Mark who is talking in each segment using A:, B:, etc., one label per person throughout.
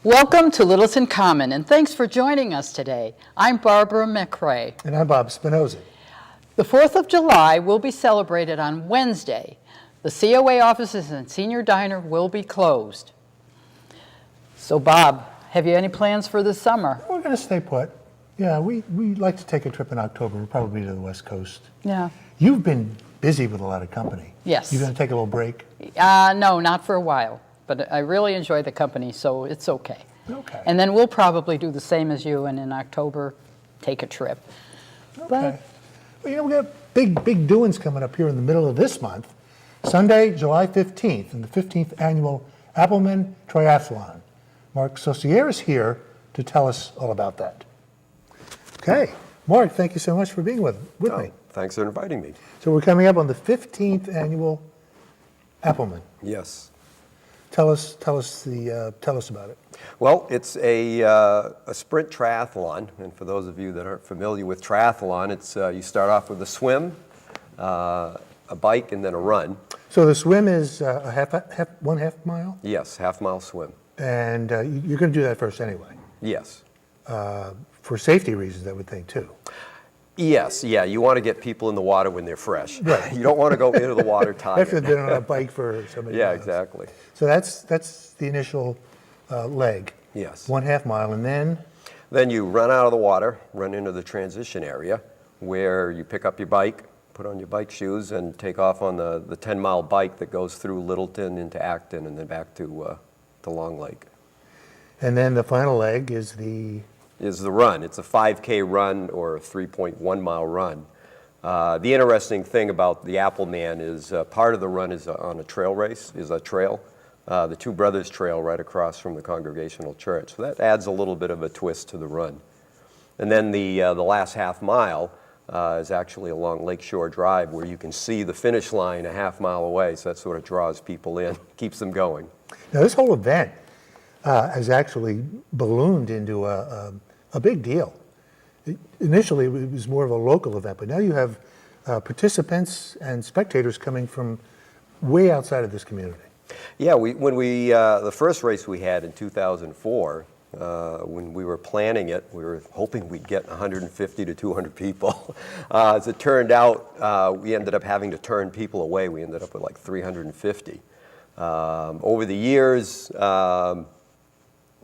A: Welcome to Littleton Common, and thanks for joining us today. I'm Barbara McRae.
B: And I'm Bob Spinozzi.
A: The 4th of July will be celebrated on Wednesday. The COA offices and senior diner will be closed. So Bob, have you any plans for this summer?
B: We're going to stay put. Yeah, we like to take a trip in October. We'll probably be to the West Coast.
A: Yeah.
B: You've been busy with a lot of company.
A: Yes.
B: You going to take a little break?
A: No, not for a while. But I really enjoy the company, so it's okay.
B: Okay.
A: And then we'll probably do the same as you, and in October, take a trip.
B: Okay.
A: But,
B: Well, we got big doings coming up here in the middle of this month. Sunday, July 15th, and the 15th Annual Appleman Triathlon. Marc Saucier is here to tell us all about that. Okay. Marc, thank you so much for being with me.
C: Thanks for inviting me.
B: So we're coming up on the 15th Annual Appleman.
C: Yes.
B: Tell us about it.
C: Well, it's a sprint triathlon, and for those of you that aren't familiar with triathlon, it's you start off with a swim, a bike, and then a run.
B: So the swim is one half mile?
C: Yes, half-mile swim.
B: And you're going to do that first anyway?
C: Yes.
B: For safety reasons, I would think, too.
C: Yes, yeah, you want to get people in the water when they're fresh.
B: Right.
C: You don't want to go into the water tired.
B: After they've been on a bike for so many
C: Yeah,
B: miles.
C: exactly.
B: So that's the initial leg.
C: Yes.
B: 1/2 mile, and then?
C: Then you run out of the water, run into the transition area, where you pick up your bike, put on your bike shoes, and take off on the 10-mile bike that goes through Littleton into Acton and then back to Long Lake.
B: And then the final leg is the
C: run. It's a 5K run or a 3.1-mile run. The interesting thing about the Appleman is part of the run is on a trail race, the Two Brothers Trail right across from the Congregational Church. So that adds a little bit of a twist to the run. And then the last half mile is actually along Lakeshore Drive where you can see the finish line a half mile away. So that sort of draws people in, keeps them going.
B: Now this whole event has actually ballooned into a big deal. Initially, it was more of a local event, but now you have participants and spectators coming from way outside of this community.
C: Yeah, when the first race we had in 2004, when we were planning it, we were hoping we'd get 150 to 200 people. As it turned out, we ended up having to turn people away. We ended up with like 350. Over the years,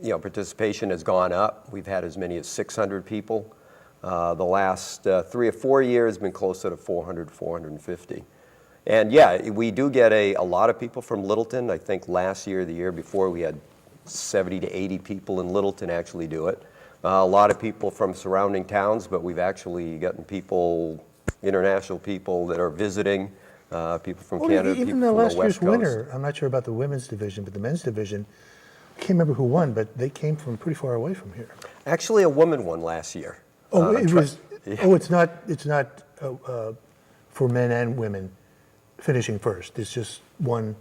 C: participation has gone up. We've had as many as 600 people. The last 3 or 4 years been closer to 400, 450. And yeah, we do get a lot of people from Littleton. I think last year, the year before, we had 70 to 80 people in Littleton actually do it. A lot of people from surrounding towns, but we've actually gotten people, international people that are visiting, people from Canada, people
B: even
C: from
B: the
C: the
B: last
C: West
B: year's
C: Coast.
B: winner, I'm not sure about the women's division, but the men's division, I can't remember who won, but they came from pretty far away from here.
C: Actually, a woman won last year.
B: Oh,
C: Yeah.
B: it's not for men and women finishing first. It's just one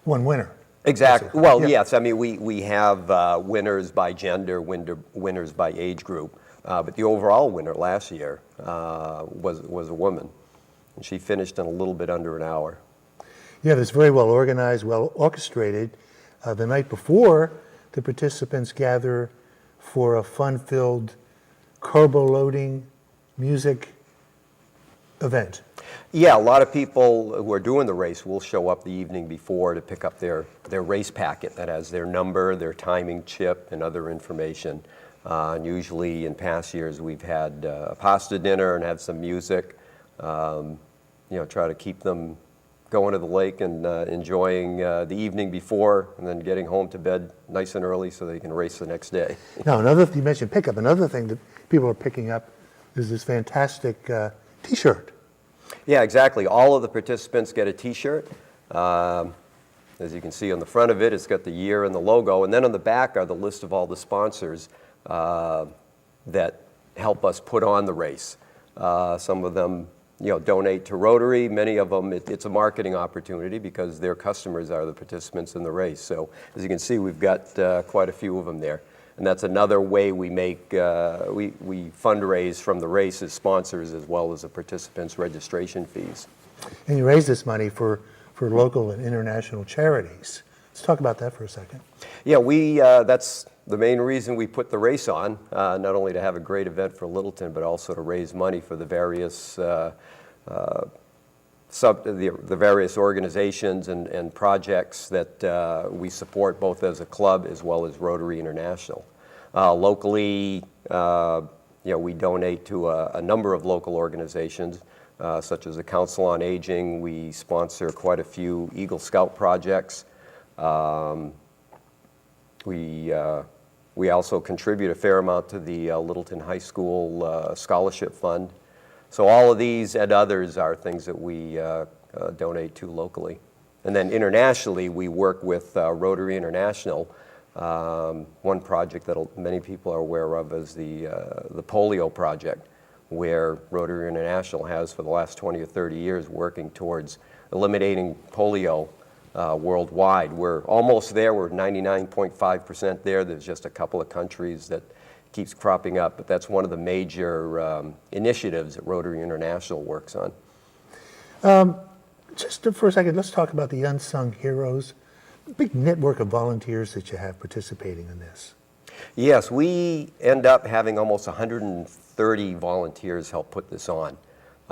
B: winner.
C: Exactly.
B: Basically.
C: Well,
B: Yeah.
C: yes. I mean, we have winners by gender, winners by age group, but the overall winner last year was a woman, and she finished in a little bit under an hour.
B: Yeah, it's very well organized, well orchestrated. The night before, the participants gather for a fun-filled carbo-loading music event.
C: Yeah, a lot of people who are doing the race will show up the evening before to pick up their race packet that has their number, their timing chip, and other information. And usually in past years we've had a pasta dinner and have some music, try to keep them going to the lake and enjoying the evening before and then getting home to bed nice and early so they can race the next day.
B: Now, you mentioned pickup. Another thing that people are picking up is this fantastic T-shirt.
C: Yeah, exactly. All of the participants get a T-shirt. As you can see on the front of it, it's got the year and the logo. And then on the back are the list of all the sponsors that help us put on the race. Some of them, donate to Rotary. Many of them, it's a marketing opportunity because their customers are the participants in the race. So as you can see, we've got quite a few of them there. And that's another way we make, we fundraise from the race as sponsors as well as the participants' registration fees.
B: And you raise this money for local and international charities. Let's talk about that for a second.
C: Yeah, that's the main reason we put the race on, not only to have a great event for Littleton, but also to raise money for the various the various organizations and projects that we support both as a club as well as Rotary International. Locally, we donate to a number of local organizations, such as the Council on Aging. We sponsor quite a few Eagle Scout projects. We also contribute a fair amount to the Littleton High School Scholarship Fund. So all of these and others are things that we donate to locally. And then internationally, we work with Rotary International. One project that many people are aware of is the polio project, where Rotary International has for the last 20 or 30 years working towards eliminating polio worldwide. We're almost there. We're 99.5% there. There's just a couple of countries that keeps cropping up, but that's one of the major initiatives that Rotary International works on.
B: Just for a second, let's talk about the unsung heroes, the big network of volunteers that you have participating in this.
C: Yes, we end up having almost 130 volunteers help put this on.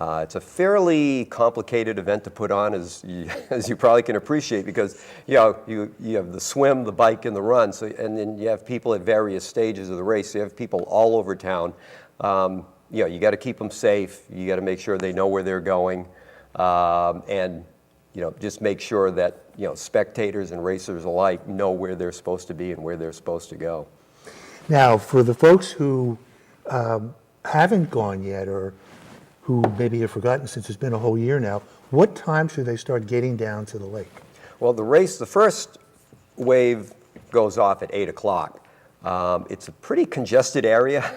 C: It's a fairly complicated event to put on, as you probably can appreciate, because you have the swim, the bike, and the run. So, and then you have people at various stages of the race. You have people all over town. You got to keep them safe. You got to make sure they know where they're going, and just make sure that spectators and racers alike know where they're supposed to be and where they're supposed to go.
B: Now, for the folks who haven't gone yet, or who maybe have forgotten since it's been a whole year now, what time should they start getting down to the lake?
C: Well, the first wave goes off at 8 o'clock. It's a pretty congested area,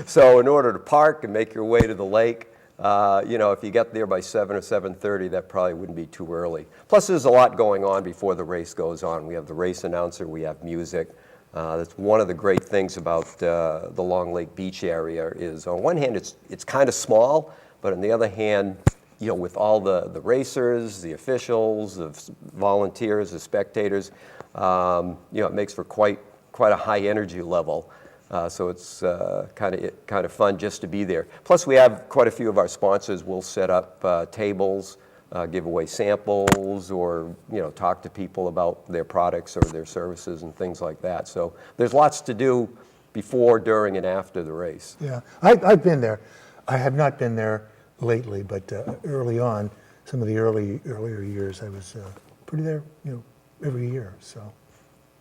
C: so in order to park and make your way to the lake, if you get there by 7 or 7:30, that probably wouldn't be too early. Plus, there's a lot going on before the race goes on. We have the race announcer, we have music. That's one of the great things about the Long Lake Beach area is, on one hand, it's kind of small, but on the other hand, with all the racers, the officials, the volunteers, the spectators, it makes for quite a high energy level. So it's kind of fun just to be there. Plus, we have quite a few of our sponsors will set up tables, give away samples, or talk to people about their products or their services and things like that. So there's lots to do before, during, and after the race.
B: Yeah, I've been there. I have not been there lately, but early on, some of the earlier years, I was pretty there, every year. So.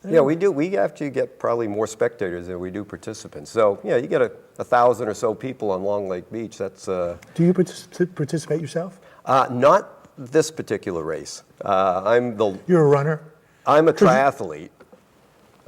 C: Yeah, we do. We actually get probably more spectators than we do participants. So, you get 1,000 or so people on Long Lake Beach. That's.
B: Do you participate yourself?
C: Not this particular race.
B: You're a runner?
C: I'm a triathlete.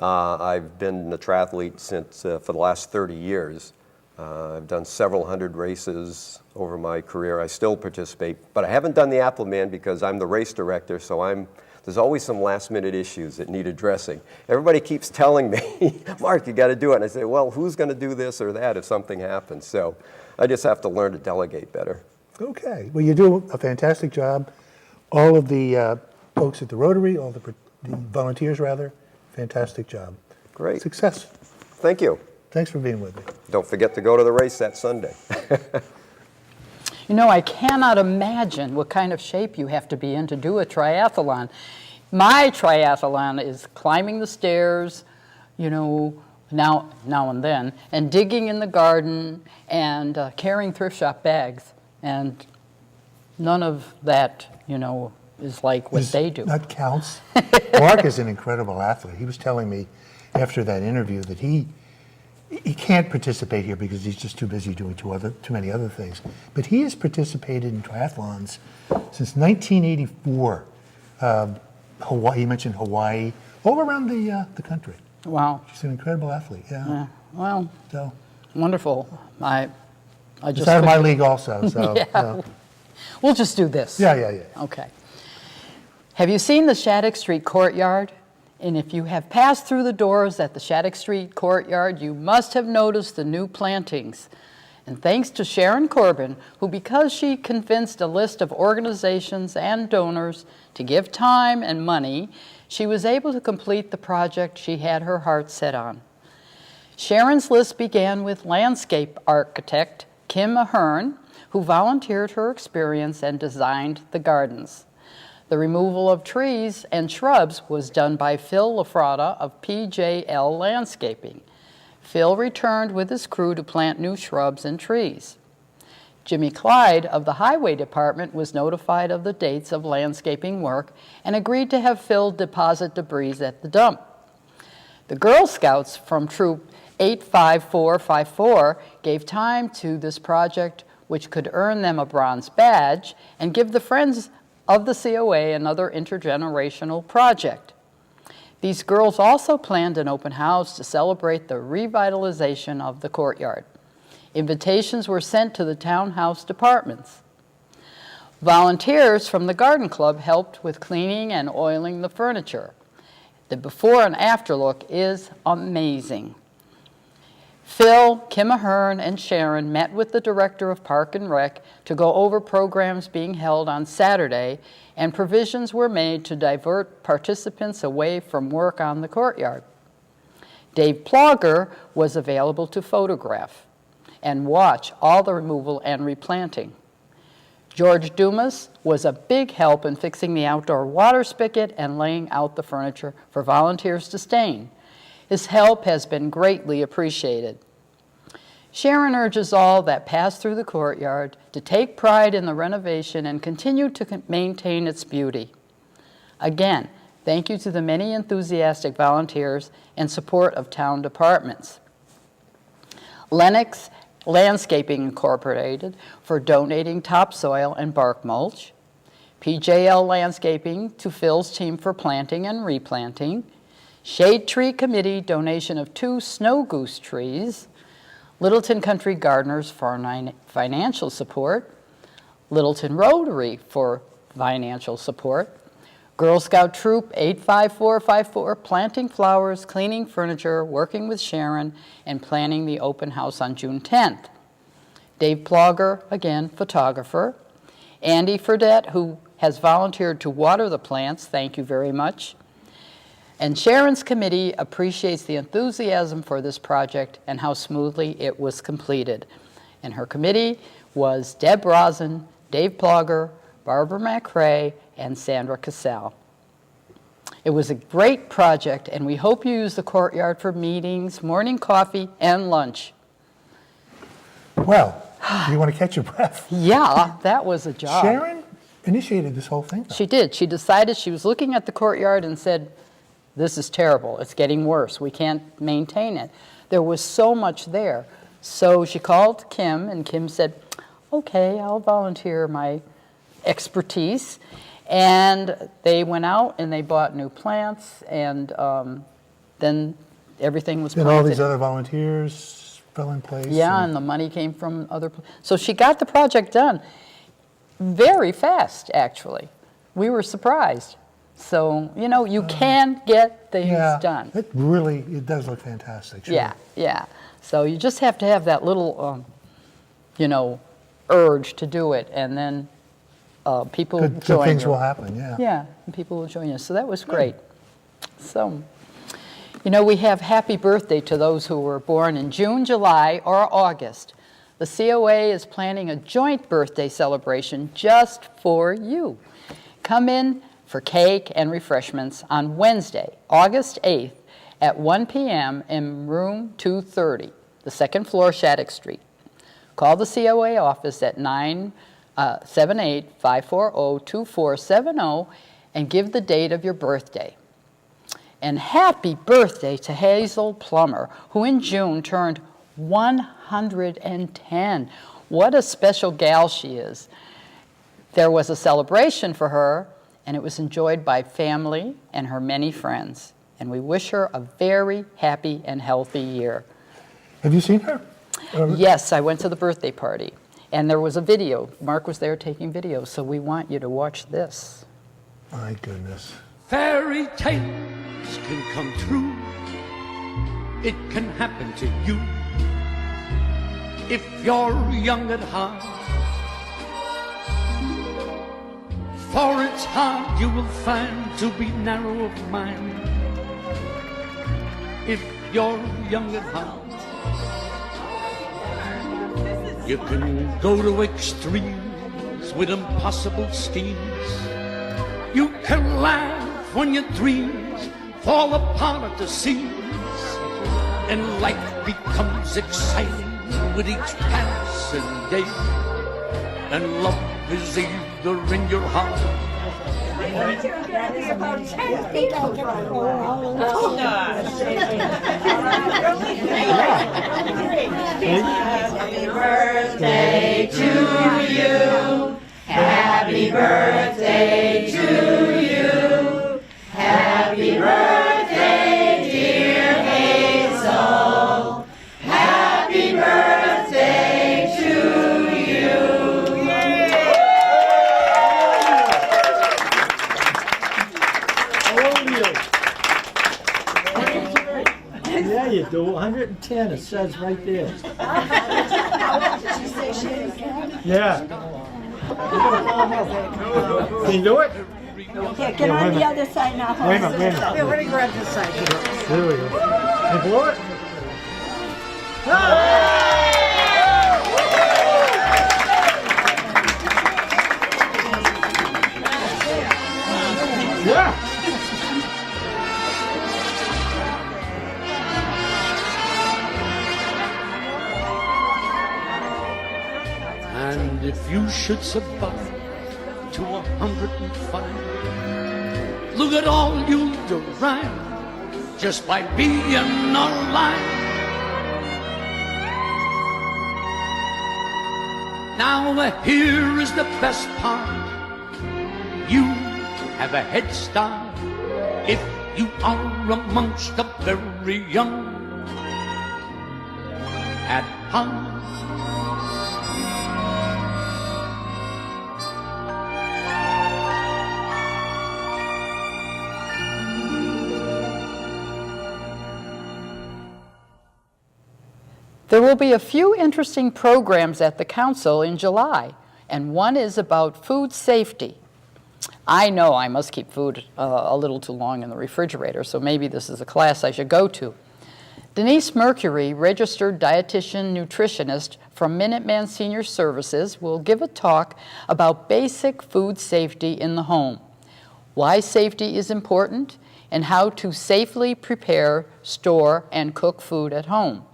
C: I've been a triathlete since for the last 30 years. I've done several hundred races over my career. I still participate, but I haven't done the Appleman because I'm the race director. So there's always some last-minute issues that need addressing. Everybody keeps telling me, Mark, you got to do it. And I say, well, who's going to do this or that if something happens? So I just have to learn to delegate better.
B: Okay. Well, you do a fantastic job. All of the folks at the Rotary, all the volunteers, rather, fantastic job.
C: Great.
B: Success.
C: Thank you.
B: Thanks for being with me.
C: Don't forget to go to the race that Sunday.
A: I cannot imagine what kind of shape you have to be in to do a triathlon. My triathlon is climbing the stairs, now and then, and digging in the garden, and carrying thrift shop bags. And none of that, is like what they do.
B: That counts. Mark is an incredible athlete. He was telling me after that interview that he can't participate here because he's just too busy doing too many other things. But he has participated in triathlons since 1984. Hawaii, he mentioned Hawaii, all around the country.
A: Wow.
B: He's an incredible athlete. Yeah.
A: Well,
B: So
A: wonderful. I just
B: it's out of my league also. So
A: Yeah. We'll just do this.
B: Yeah.
A: Okay. Have you seen the Shattuck Street courtyard? And if you have passed through the doors at the Shattuck Street courtyard, you must have noticed the new plantings. And thanks to Sharon Corbin, who, because she convinced a list of organizations and donors to give time and money, she was able to complete the project she had her heart set on. Sharon's list began with landscape architect Kim Ahern, who volunteered her experience and designed the gardens. The removal of trees and shrubs was done by Phil Lafrada of PJL Landscaping. Phil returned with his crew to plant new shrubs and trees. Jimmy Clyde of the Highway Department was notified of the dates of landscaping work and agreed to have Phil deposit debris at the dump. The Girl Scouts from Troop 85454 gave time to this project, which could earn them a bronze badge and give the Friends of the COA another intergenerational project. These girls also planned an open house to celebrate the revitalization of the courtyard. Invitations were sent to the townhouse departments. Volunteers from the garden club helped with cleaning and oiling the furniture. The before and after look is amazing. Phil, Kim Ahern, and Sharon met with the director of Park and Rec to go over programs being held on Saturday, and provisions were made to divert participants away from work on the courtyard. Dave Plogger was available to photograph and watch all the removal and replanting. George Dumas was a big help in fixing the outdoor water spigot and laying out the furniture for volunteers to stain. His help has been greatly appreciated. Sharon urges all that pass through the courtyard to take pride in the renovation and continue to maintain its beauty. Again, thank you to the many enthusiastic volunteers and support of town departments. Lennox Landscaping Incorporated for donating topsoil and bark mulch. PJL Landscaping to Phil's team for planting and replanting. Shade Tree Committee donation of 2 snow goose trees. Littleton Country Gardeners for financial support. Littleton Rotary for financial support. Girl Scout Troop 85454 planting flowers, cleaning furniture, working with Sharon, and planning the open house on June 10th. Dave Plogger, again, photographer. Andy Fredette, who has volunteered to water the plants, thank you very much. And Sharon's committee appreciates the enthusiasm for this project and how smoothly it was completed. And her committee was Deb Rosen, Dave Plogger, Barbara McRae, and Sandra Cassell. It was a great project, and we hope you use the courtyard for meetings, morning coffee, and lunch.
B: Well, you want to catch your breath?
A: Yeah, that was a job.
B: Sharon initiated this whole thing, though.
A: She did. She decided, she was looking at the courtyard and said, this is terrible. It's getting worse. We can't maintain it. There was so much there. So she called Kim, and Kim said, okay, I'll volunteer my expertise. And they went out and they bought new plants, and then everything was planted.
B: And all these other volunteers fell in place.
A: Yeah, and the money came from other. So she got the project done very fast, actually. We were surprised. So, you know, you can get things done.
B: It does look fantastic. Sure.
A: Yeah. So you just have to have that little, urge to do it, and then people join you.
B: Good things will happen, yeah.
A: Yeah, and people will join you. So that was great. So, we have happy birthday to those who were born in June, July, or August. The COA is planning a joint birthday celebration just for you. Come in for cake and refreshments on Wednesday, August 8th at 1 p.m. in room 230, the second floor, Shattuck Street. Call the COA office at 978-540-2470 and give the date of your birthday. And happy birthday to Hazel Plummer, who in June turned 110. What a special gal she is. There was a celebration for her, and it was enjoyed by family and her many friends. And we wish her a very happy and healthy year.
B: Have you seen her?
A: Yes, I went to the birthday party. And there was a video. Mark was there taking video, so we want you to watch this.
B: My goodness.
D: Fairy tales can come true. It can happen to you if you're young at heart. For it's hard you will find to be narrow of mind if you're young at heart. You can go to extremes with impossible schemes. You can laugh when your dreams fall apart at the seams, and life becomes exciting with each passing day, and love is either in your heart.
E: Happy birthday to you. Happy birthday to you. Happy birthday, dear Hazel. Happy birthday to you.
F: Yeah, you do. 110, it says right there. Yeah. Can you do it?
G: Yeah, get on the other side now.
F: Wait a minute, wait a minute.
G: We're going to grab this side here.
F: There we go. You blew it? Yeah.
D: And if you should survive to 105, look at all you derive just by being alive. Now here is the best part. You have a head start if you are amongst the very young at heart.
A: There will be a few interesting programs at the council in July, and one is about food safety. I know I must keep food a little too long in the refrigerator, so maybe this is a class I should go to. Denise Mercury, registered dietitian nutritionist from Minuteman Senior Services, will give a talk about basic food safety in the home, why safety is important, and how to safely prepare, store, and cook food at home.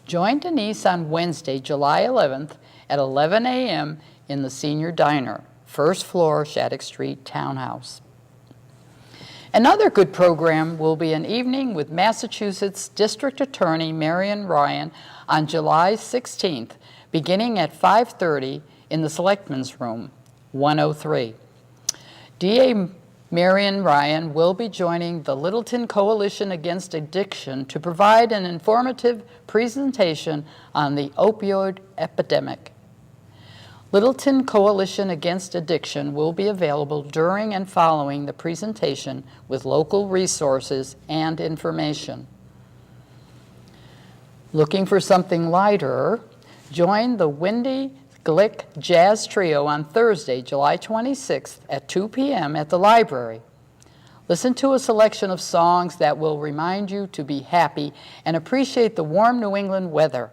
A: Join Denise on Wednesday, July 11th at 11 a.m. in the Senior Diner, first floor, Shattuck Street Townhouse. Another good program will be an evening with Massachusetts District Attorney Marian Ryan on July 16th, beginning at 5:30 in the Selectmen's Room, 103. DA Marian Ryan will be joining the Littleton Coalition Against Addiction to provide an informative presentation on the opioid epidemic. Littleton Coalition Against Addiction will be available during and following the presentation with local resources and information. Looking for something lighter? Join the Wendy Glick Jazz Trio on Thursday, July 26th at 2 p.m. at the library. Listen to a selection of songs that will remind you to be happy and appreciate the warm New England weather.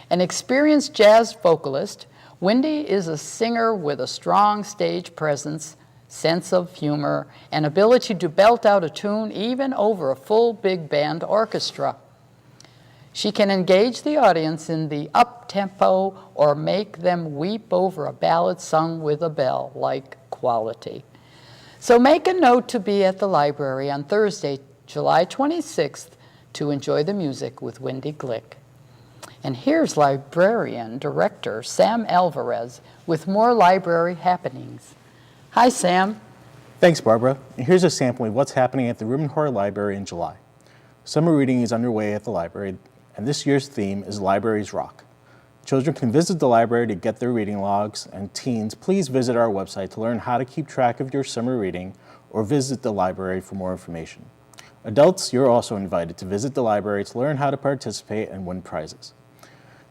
A: An experienced jazz vocalist, Wendy is a singer with a strong stage presence, sense of humor, and ability to belt out a tune even over a full big band orchestra. She can engage the audience in the up-tempo or make them weep over a ballad sung with a bell, like Quality. So make a note to be at the library on Thursday, July 26th, to enjoy the music with Wendy Glick. And here's librarian director Sam Alvarez with more library happenings. Hi, Sam.
H: Thanks, Barbara. And here's a sampling of what's happening at the Rubenhorror Library in July. Summer reading is underway at the library, and this year's theme is Libraries Rock. Children can visit the library to get their reading logs, and teens, please visit our website to learn how to keep track of your summer reading or visit the library for more information. Adults, you're also invited to visit the library to learn how to participate and win prizes.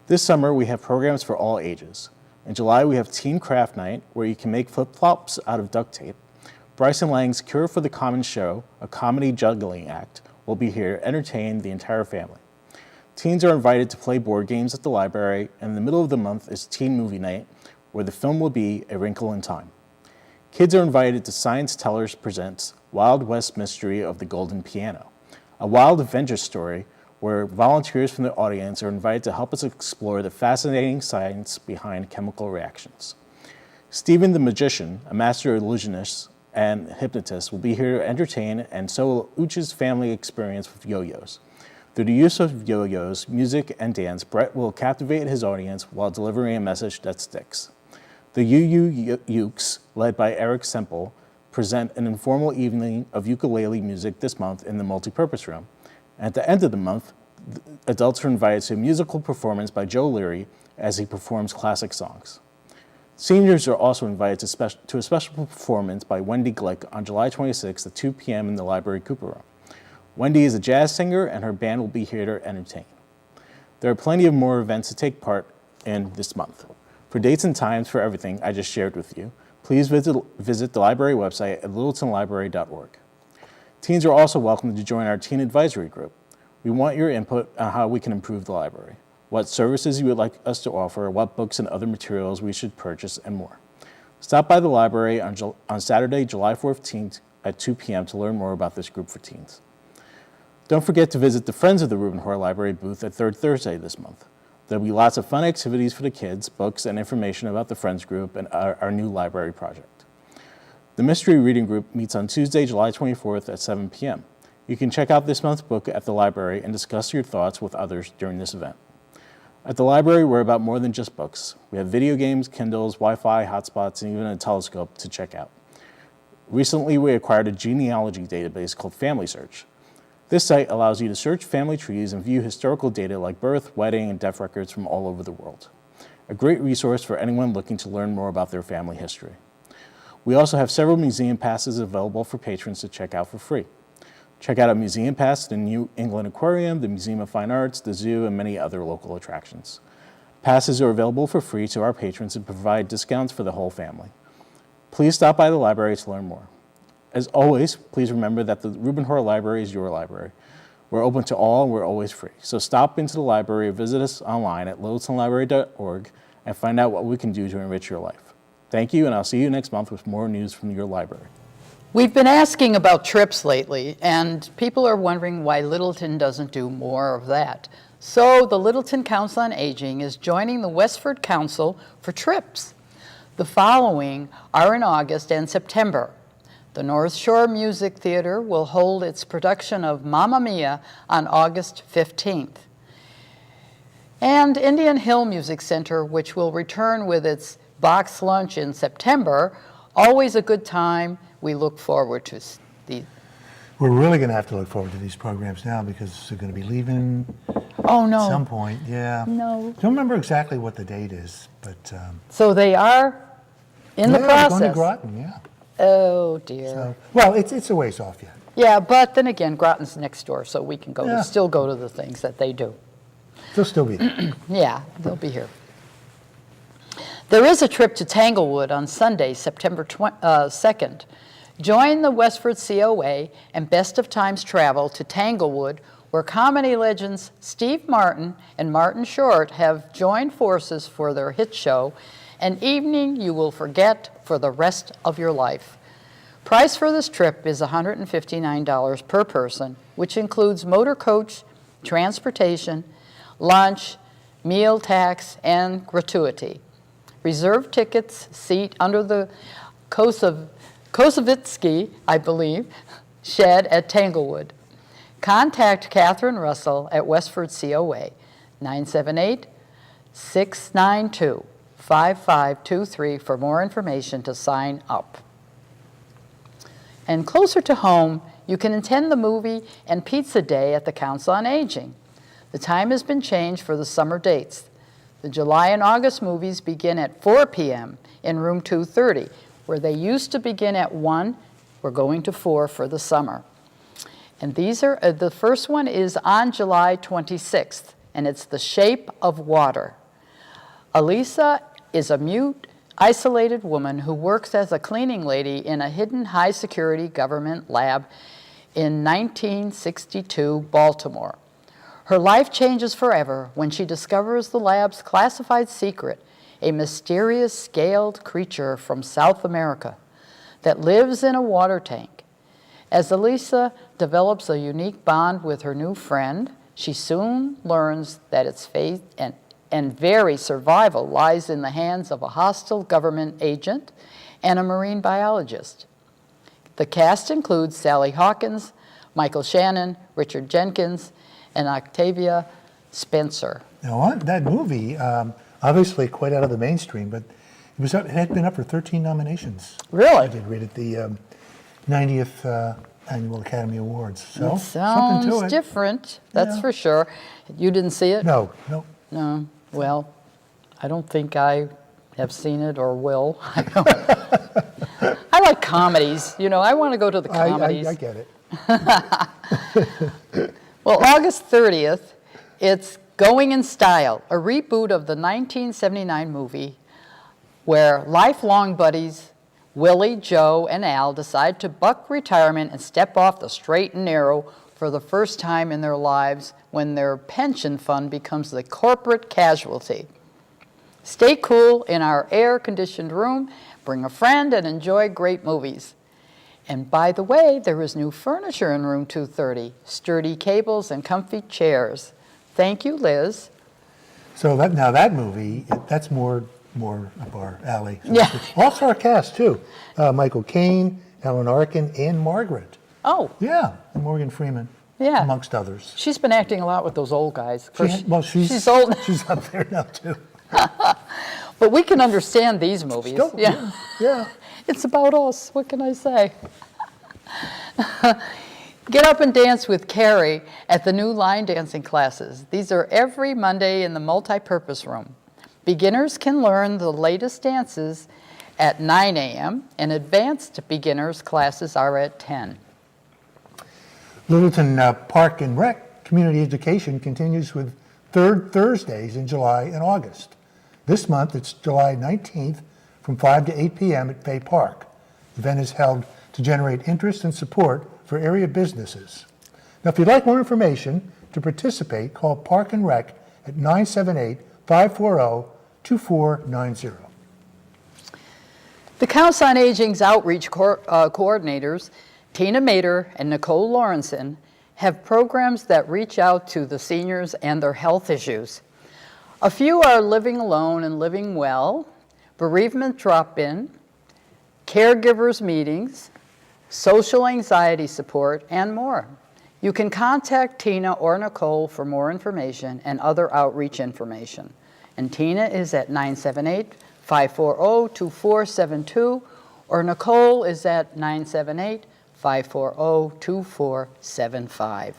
H: This summer, we have programs for all ages. In July, we have Teen Craft Night, where you can make flip-flops out of duct tape. Bryson Lang's Cure for the Common Show, a comedy juggling act, will be here to entertain the entire family. Teens are invited to play board games at the library, and in the middle of the month is Teen Movie Night, where the film will be A Wrinkle in Time. Kids are invited to Science Tellers Presents Wild West Mystery of the Golden Piano, a wild adventure story where volunteers from the audience are invited to help us explore the fascinating science behind chemical reactions. Stephen the Magician, a master illusionist and hypnotist, will be here to entertain, and so will Uchi's family experience with yo-yos. Through the use of yo-yos, music, and dance, Brett will captivate his audience while delivering a message that sticks. The Ukes, led by Eric Semple, present an informal evening of ukulele music this month in the multipurpose room. At the end of the month, adults are invited to a musical performance by Joe Leary as he performs classic songs. Seniors are also invited to a special performance by Wendy Glick on July 26th at 2 p.m. in the library Cooper Room. Wendy is a jazz singer, and her band will be here to entertain. There are plenty of more events to take part in this month. For dates and times for everything I just shared with you, please visit the library website at littletonlibrary.org. Teens are also welcome to join our teen advisory group. We want your input on how we can improve the library, what services you would like us to offer, what books and other materials we should purchase, and more. Stop by the library on Saturday, July 14th at 2 p.m. to learn more about this group for teens. Don't forget to visit the Friends of the Reuben Hoare Library booth at Third Thursday this month. There'll be lots of fun activities for the kids, books, and information about the Friends group and our new library project. The Mystery Reading Group meets on Tuesday, July 24th at 7 p.m. You can check out this month's book at the library and discuss your thoughts with others during this event. At the library, we're about more than just books. We have video games, Kindles, Wi-Fi, hotspots, and even a telescope to check out. Recently, we acquired a genealogy database called Family Search. This site allows you to search family trees and view historical data like birth, wedding, and death records from all over the world. A great resource for anyone looking to learn more about their family history. We also have several museum passes available for patrons to check out for free. Check out a museum pass to the New England Aquarium, the Museum of Fine Arts, the zoo, and many other local attractions. Passes are available for free to our patrons and provide discounts for the whole family. Please stop by the library to learn more. As always, please remember that the Reuben Hoare Library is your library. We're open to all and we're always free. So stop into the library or visit us online at littletonlibrary.org and find out what we can do to enrich your life. Thank you, and I'll see you next month with more news from your library.
A: We've been asking about trips lately, and people are wondering why Littleton doesn't do more of that. So the Littleton Council on Aging is joining the Westford Council for trips. The following are in August and September. The North Shore Music Theater will hold its production of Mamma Mia on August 15th. And Indian Hill Music Center, which will return with its box lunch in September, always a good time. We look forward to these.
B: We're really going to have to look forward to these programs now because they're going to be leaving
A: Oh, no.
B: at some point. Yeah.
A: No.
B: Don't remember exactly what the date is, but
A: So they are in the
B: yeah,
A: process.
B: going to Groton, yeah.
A: Oh, dear.
B: So, well, it's a ways off yet.
A: Yeah, but then again, Groton's next door, so we can go
B: Yeah.
A: still go to the things that they do.
B: They'll still be there.
A: Yeah, they'll be here. There is a trip to Tanglewood on Sunday, September 2nd. Join the Westford COA and Best of Times Travel to Tanglewood, where comedy legends Steve Martin and Martin Short have joined forces for their hit show, An Evening You Will Forget for the Rest of Your Life. Price for this trip is $159 per person, which includes motor coach, transportation, lunch, meal tax, and gratuity. Reserve tickets, seat under the Kosovitsky, I believe, shed at Tanglewood. Contact Catherine Russell at Westford COA, 978-692-5523 for more information to sign up. And closer to home, you can attend the movie and pizza day at the Council on Aging. The time has been changed for the summer dates. The July and August movies begin at 4 p.m. in room 230, where they used to begin at 1. We're going to 4 for the summer. And these are, the first one is on July 26th, and it's The Shape of Water. Elisa is a mute, isolated woman who works as a cleaning lady in a hidden high-security government lab in 1962 Baltimore. Her life changes forever when she discovers the lab's classified secret, a mysterious scaled creature from South America that lives in a water tank. As Elisa develops a unique bond with her new friend, she soon learns that its fate and very survival lies in the hands of a hostile government agent and a marine biologist. The cast includes Sally Hawkins, Michael Shannon, Richard Jenkins, and Octavia Spencer.
B: Now, that movie, obviously quite out of the mainstream, but it had been up for 13 nominations.
A: Really?
B: I did read at the 90th Annual Academy Awards. So,
A: It
B: something to
A: sounds
B: it.
A: different, that's
B: Yeah.
A: for sure. You didn't see it?
B: No.
A: No. Well, I don't think I have seen it or will. I like comedies. You know, I want to go to the comedies.
B: I get it.
A: Well, August 30th, it's Going in Style, a reboot of the 1979 movie where lifelong buddies Willie, Joe, and Al decide to buck retirement and step off the straight and narrow for the first time in their lives when their pension fund becomes the corporate casualty. Stay cool in our air-conditioned room, bring a friend, and enjoy great movies. And by the way, there is new furniture in room 230, sturdy cables and comfy chairs. Thank you, Liz.
B: So that movie, that's more up our alley.
A: Yeah.
B: All-star cast, too. Michael Caine, Alan Arkin, and Margaret.
A: Oh,
B: Yeah, and Morgan Freeman,
A: Yeah.
B: amongst others.
A: she's been acting a lot with those old guys. Of course,
B: She's
A: old,
B: She's up there now, too.
A: but we can understand these movies.
B: Still, yeah.
A: It's about us. What can I say? Get up and dance with Carrie at the new line dancing classes. These are every Monday in the multi-purpose room. Beginners can learn the latest dances at 9 a.m. and advanced beginners classes are at 10.
B: Littleton Park and Rec Community Education continues with third Thursdays in July and August. This month, it's July 19th from 5 to 8 p.m. at Bay Park. The event is held to generate interest and support for area businesses. Now, if you'd like more information to participate, call Park and Rec at 978-540-2490.
A: The Council on Aging's outreach coordinators, Tina Mater and Nicole Lawrenson, have programs that reach out to the seniors and their health issues. A few are living alone and living well, bereavement drop-in, caregivers meetings, social anxiety support, and more. You can contact Tina or Nicole for more information and other outreach information. And Tina is at 978-540-2472, or Nicole is at 978-540-2475.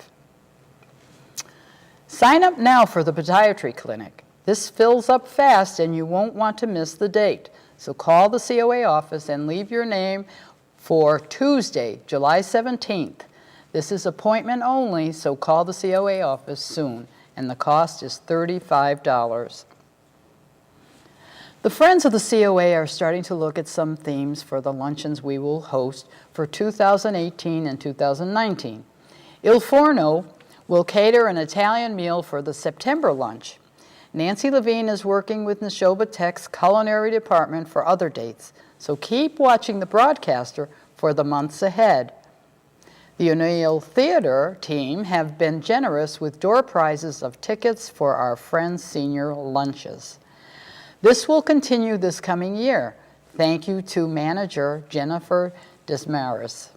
A: Sign up now for the podiatry clinic. This fills up fast and you won't want to miss the date. So call the COA office and leave your name for Tuesday, July 17th. This is appointment only, so call the COA office soon, and the cost is $35. The Friends of the COA are starting to look at some themes for the luncheons we will host for 2018 and 2019. Il Forno will cater an Italian meal for the September lunch. Nancy Levine is working with Neshoba Tech's culinary department for other dates, so keep watching the broadcaster for the months ahead. The O'Neill Theater team have been generous with door prizes of tickets for our Friends Senior Lunches. This will continue this coming year. Thank you to manager Jennifer Desmaris.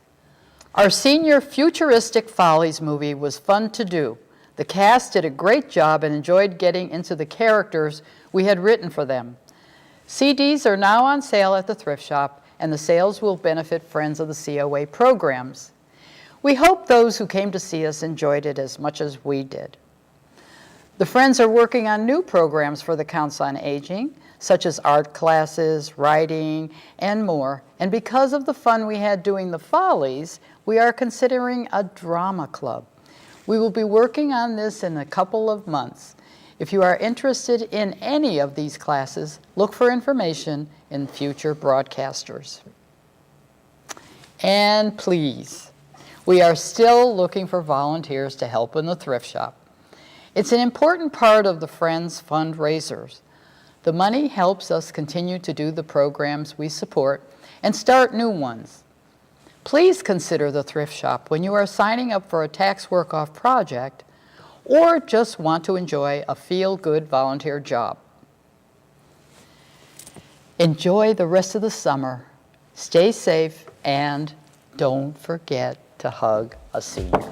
A: Our Senior Futuristic Follies movie was fun to do. The cast did a great job and enjoyed getting into the characters we had written for them. CDs are now on sale at the thrift shop, and the sales will benefit Friends of the COA programs. We hope those who came to see us enjoyed it as much as we did. The Friends are working on new programs for the Council on Aging, such as art classes, writing, and more. And because of the fun we had doing the Follies, we are considering a drama club. We will be working on this in a couple of months. If you are interested in any of these classes, look for information in future broadcasters. And please, we are still looking for volunteers to help in the thrift shop. It's an important part of the Friends fundraisers. The money helps us continue to do the programs we support and start new ones. Please consider the thrift shop when you are signing up for a tax work-off project or just want to enjoy a feel-good volunteer job. Enjoy the rest of the summer. Stay safe and don't forget to hug a senior.